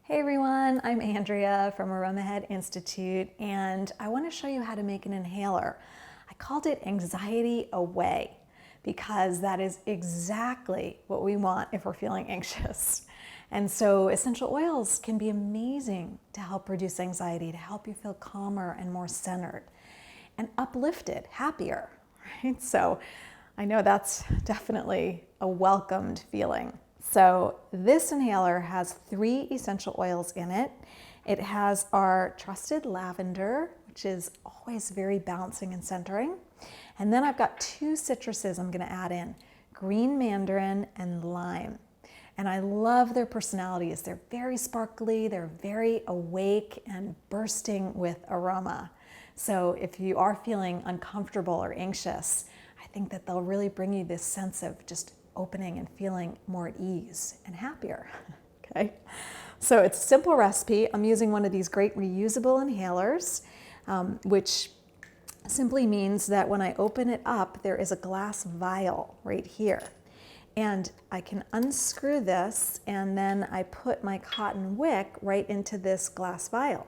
Hey everyone, I'm Andrea from Aromatherapy Institute, and I want to show you how to make an inhaler. I called it Anxiety Away because that is exactly what we want if we're feeling anxious. And so essential oils can be amazing to help reduce anxiety, to help you feel calmer and more centered and uplifted, happier, right? So I know that's definitely a welcomed feeling. So this inhaler has 3 essential oils in it. It has our trusted lavender, which is always very balancing and centering. And then I've got 2 citruses I'm going to add in, Green Mandarin and lime. And I love their personalities. They're very sparkly, they're very awake and bursting with aroma. So if you are feeling uncomfortable or anxious, I think that they'll really bring you this sense of just opening and feeling more at ease and happier. Okay, so it's a simple recipe. I'm using one of these great reusable inhalers, which simply means that when I open it up, there is a glass vial right here. And I can unscrew this, and then I put my cotton wick right into this glass vial.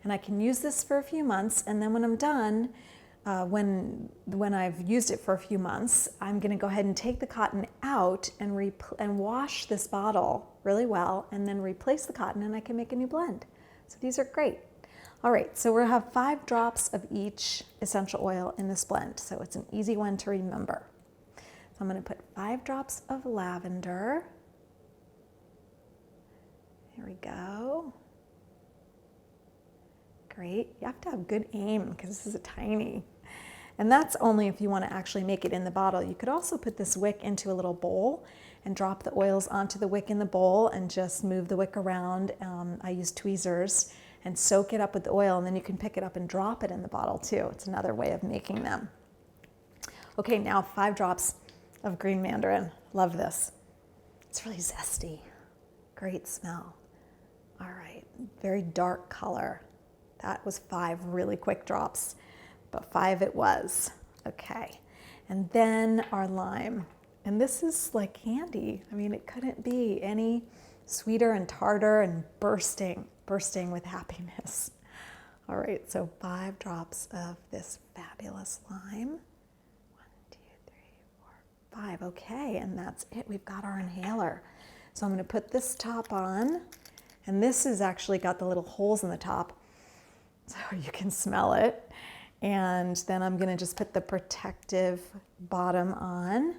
And I can use this for a few months, and then when I'm done, when I've used it for a few months, I'm going to go ahead and take the cotton out and wash this bottle really well, and then replace the cotton, and I can make a new blend. So these are great. All right, so we'll have 5 drops of each essential oil in this blend, so it's an easy one to remember. So I'm going to put 5 drops of lavender. There we go. Great. You have to have good aim because this is a tiny. And that's only if you want to actually make it in the bottle. You could also put this wick into a little bowl and drop the oils onto the wick in the bowl and just move the wick around. I use tweezers and soak it up with the oil, and then you can pick it up and drop it in the bottle too. It's another way of making them. Okay, now 5 drops of Green Mandarin. Love this. It's really zesty. Great smell. All right, very dark color. That was 5 really quick drops, but 5 it was. Okay, and then our lime. And this is like candy. I mean, it couldn't be any sweeter and tartar and bursting with happiness. All right, so 5 drops of this fabulous lime. 1, 2, 3, 4, 5. Okay, and that's it. We've got our inhaler. So I'm going to put this top on, and this has actually got the little holes in the top, so you can smell it. And then I'm going to just put the protective bottom on.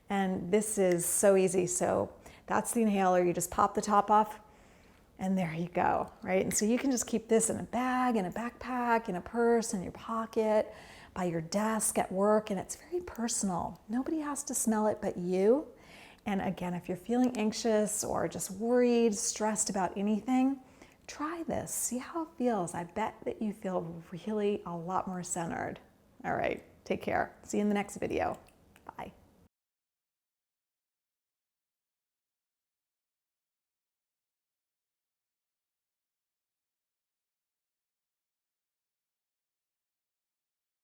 And this is so easy. So that's the inhaler. You just pop the top off, and there you go, right? And so you can just keep this in a bag, in a backpack, in a purse, in your pocket, by your desk, at work, and it's very personal. Nobody has to smell it but you. And again, if you're feeling anxious or just worried, stressed about anything, try this, see how it feels. I bet that you feel really a lot more centered. All right, take care. See you in the next video.